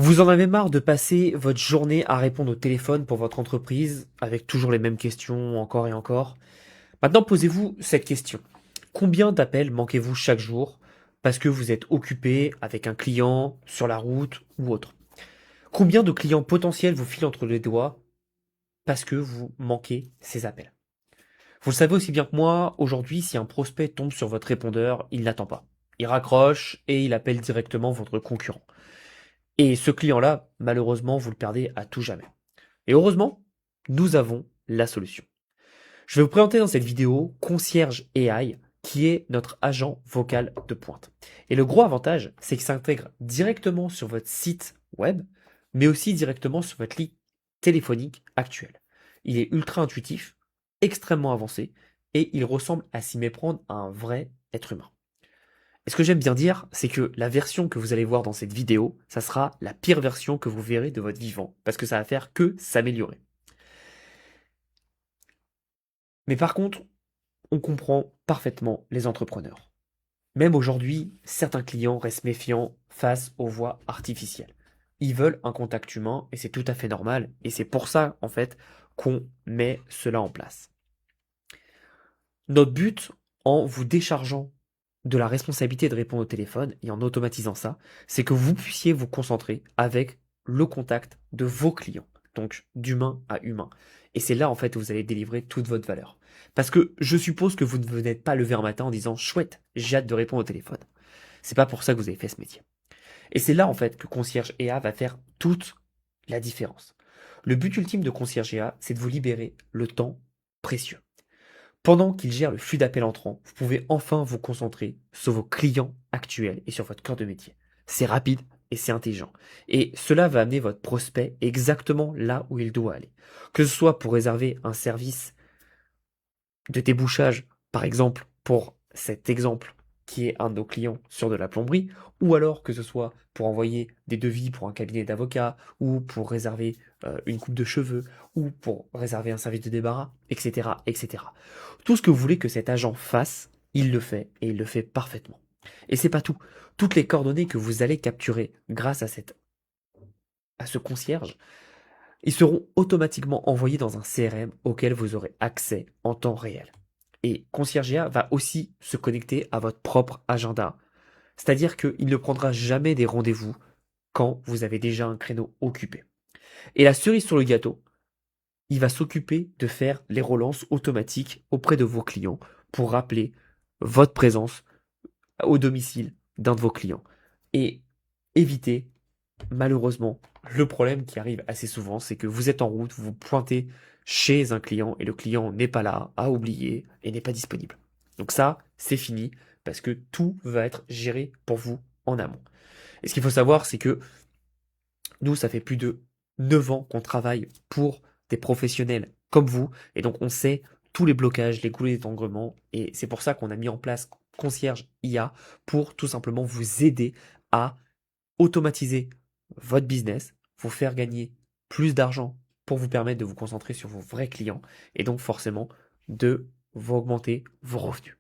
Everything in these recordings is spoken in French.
Vous en avez marre de passer votre journée à répondre au téléphone pour votre entreprise avec toujours les mêmes questions encore et encore. Maintenant, posez-vous cette question. Combien d'appels manquez-vous chaque jour parce que vous êtes occupé avec un client, sur la route ou autre? Combien de clients potentiels vous filent entre les doigts parce que vous manquez ces appels? Vous le savez aussi bien que moi, aujourd'hui, si un prospect tombe sur votre répondeur, il n'attend pas. Il raccroche et il appelle directement votre concurrent. Et ce client-là, malheureusement, vous le perdez à tout jamais. Et heureusement, nous avons la solution. Je vais vous présenter dans cette vidéo Concierge AI, qui est notre agent vocal de pointe. Et le gros avantage, c'est qu'il s'intègre directement sur votre site web, mais aussi directement sur votre ligne téléphonique actuelle. Il est ultra intuitif, extrêmement avancé, et il ressemble à s'y méprendre à un vrai être humain. Et ce que j'aime bien dire, c'est que la version que vous allez voir dans cette vidéo, ça sera la pire version que vous verrez de votre vivant, parce que ça va faire que s'améliorer. Mais par contre, on comprend parfaitement les entrepreneurs. Même aujourd'hui, certains clients restent méfiants face aux voix artificielles. Ils veulent un contact humain et c'est tout à fait normal. Et c'est pour ça, en fait, qu'on met cela en place. Notre but, en vous déchargeant de la responsabilité de répondre au téléphone et en automatisant ça, c'est que vous puissiez vous concentrer avec le contact de vos clients, donc d'humain à humain. Et c'est là en fait où vous allez délivrer toute votre valeur. Parce que je suppose que vous ne n'êtes pas levé un matin en disant chouette, j'ai hâte de répondre au téléphone. C'est pas pour ça que vous avez fait ce métier. Et c'est là en fait que Concierge EA va faire toute la différence. Le but ultime de Concierge EA, c'est de vous libérer le temps précieux. Pendant qu'il gère le flux d'appels entrants, vous pouvez enfin vous concentrer sur vos clients actuels et sur votre cœur de métier. C'est rapide et c'est intelligent. Et cela va amener votre prospect exactement là où il doit aller. Que ce soit pour réserver un service de débouchage, par exemple, pour cet exemple qui est un de nos clients sur de la plomberie, ou alors que ce soit pour envoyer des devis pour un cabinet d'avocats, ou pour réserver une coupe de cheveux, ou pour réserver un service de débarras, etc., etc. Tout ce que vous voulez que cet agent fasse, il le fait, et il le fait parfaitement. Et c'est pas tout. Toutes les coordonnées que vous allez capturer grâce à ce concierge, ils seront automatiquement envoyés dans un CRM auquel vous aurez accès en temps réel. Et Conciergia va aussi se connecter à votre propre agenda. C'est-à-dire qu'il ne prendra jamais des rendez-vous quand vous avez déjà un créneau occupé. Et la cerise sur le gâteau, il va s'occuper de faire les relances automatiques auprès de vos clients pour rappeler votre présence au domicile d'un de vos clients. Et éviter, malheureusement, le problème qui arrive assez souvent, c'est que vous êtes en route, vous vous pointez chez un client et le client n'est pas là, a oublié et n'est pas disponible. Donc ça, c'est fini parce que tout va être géré pour vous en amont. Et ce qu'il faut savoir, c'est que nous, ça fait plus de 9 ans qu'on travaille pour des professionnels comme vous et donc on sait tous les blocages, les goulets d'étranglement et c'est pour ça qu'on a mis en place Concierge IA pour tout simplement vous aider à automatiser votre business, vous faire gagner plus d'argent pour vous permettre de vous concentrer sur vos vrais clients et donc forcément de vous augmenter vos revenus.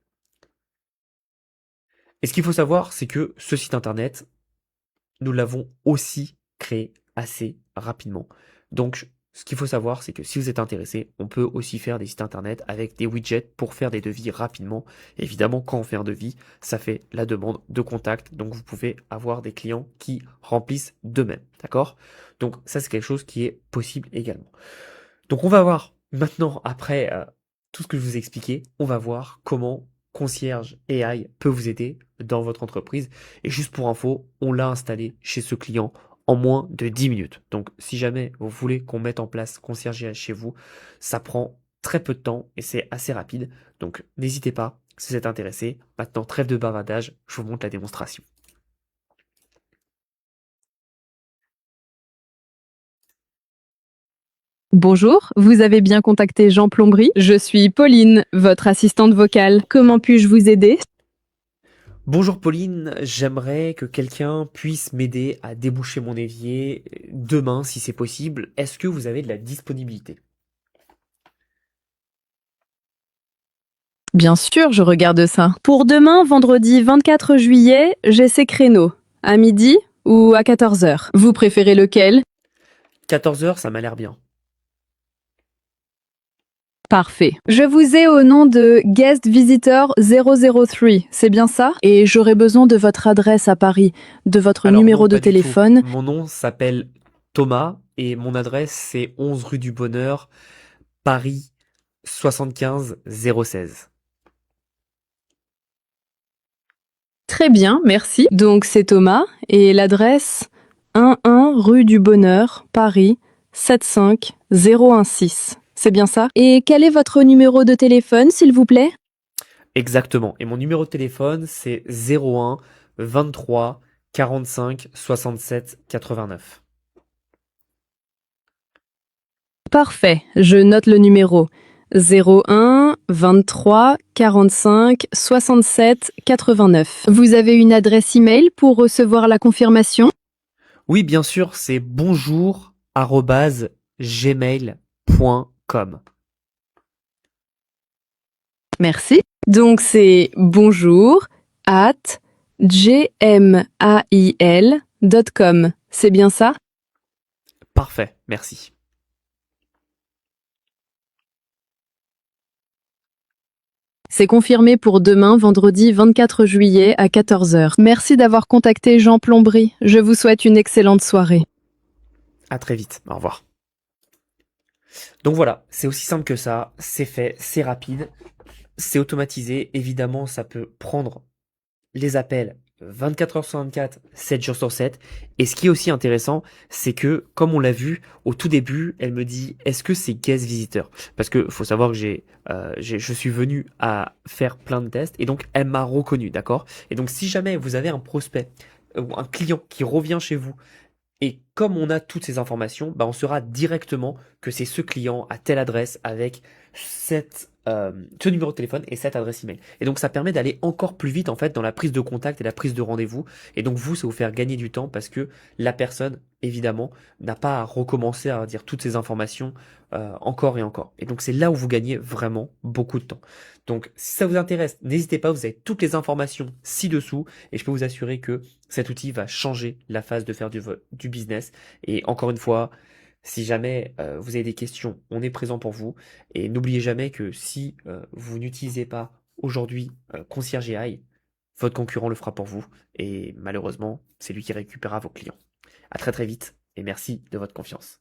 Et ce qu'il faut savoir, c'est que ce site internet, nous l'avons aussi créé assez rapidement. Donc, ce qu'il faut savoir, c'est que si vous êtes intéressé, on peut aussi faire des sites internet avec des widgets pour faire des devis rapidement. Évidemment, quand on fait un devis, ça fait la demande de contact. Donc, vous pouvez avoir des clients qui remplissent d'eux-mêmes. D'accord? Donc, ça, c'est quelque chose qui est possible également. Donc, on va voir maintenant, après tout ce que je vous ai expliqué, on va voir comment Concierge AI peut vous aider dans votre entreprise. Et juste pour info, on l'a installé chez ce client en moins de 10 minutes. Donc, si jamais vous voulez qu'on mette en place Concierge AI chez vous, ça prend très peu de temps et c'est assez rapide. Donc, n'hésitez pas si vous êtes intéressé. Maintenant, trêve de bavardage, je vous montre la démonstration. Bonjour, vous avez bien contacté Jean Plomberie. Je suis Pauline, votre assistante vocale. Comment puis-je vous aider? Bonjour Pauline, j'aimerais que quelqu'un puisse m'aider à déboucher mon évier demain si c'est possible. Est-ce que vous avez de la disponibilité? Bien sûr, je regarde ça. Pour demain, vendredi 24 juillet, j'ai ces créneaux. À midi ou à 14 heures? Vous préférez lequel? 14 heures, ça m'a l'air bien. Parfait. Je vous ai au nom de Guest Visitor 003, c'est bien ça? Et j'aurais besoin de votre adresse à Paris, de votre Alors non, numéro de pas du tout. téléphone. Mon nom s'appelle Thomas et mon adresse c'est 11 rue du Bonheur, Paris 75 016. Très bien, merci. Donc c'est Thomas et l'adresse 11 rue du Bonheur, Paris 75016. C'est bien ça? Et quel est votre numéro de téléphone, s'il vous plaît? Exactement. Et mon numéro de téléphone c'est 01 23 45 67 89. Parfait, je note le numéro 01 23 45 67 89. Vous avez une adresse email pour recevoir la confirmation? Oui, bien sûr, c'est bonjour@gmail.com. Merci. Donc c'est bonjour@gmail.com. C'est bien ça? Parfait, merci. C'est confirmé pour demain, vendredi 24 juillet à 14 heures. Merci d'avoir contacté Jean Plomberie. Je vous souhaite une excellente soirée. À très vite. Au revoir. Donc voilà, c'est aussi simple que ça, c'est fait, c'est rapide, c'est automatisé. Évidemment, ça peut prendre les appels 24 heures sur 24, 7 jours sur 7. Et ce qui est aussi intéressant, c'est que, comme on l'a vu au tout début, elle me dit, est-ce que c'est guest visitor? Parce que faut savoir que je suis venu à faire plein de tests et donc elle m'a reconnu, d'accord? Et donc si jamais vous avez un prospect ou un client qui revient chez vous et comme on a toutes ces informations, bah on saura directement que c'est ce client à telle adresse avec ce numéro de téléphone et cette adresse email. Et donc ça permet d'aller encore plus vite en fait dans la prise de contact et la prise de rendez-vous. Et donc vous, ça vous faire gagner du temps parce que la personne, évidemment, n'a pas à recommencer à dire toutes ces informations encore et encore. Et donc c'est là où vous gagnez vraiment beaucoup de temps. Donc si ça vous intéresse, n'hésitez pas, vous avez toutes les informations ci-dessous et je peux vous assurer que cet outil va changer la phase de faire du business. Et encore une fois, si jamais vous avez des questions, on est présent pour vous. Et n'oubliez jamais que si vous n'utilisez pas aujourd'hui Concierge AI, votre concurrent le fera pour vous. Et malheureusement, c'est lui qui récupérera vos clients. À très très vite et merci de votre confiance.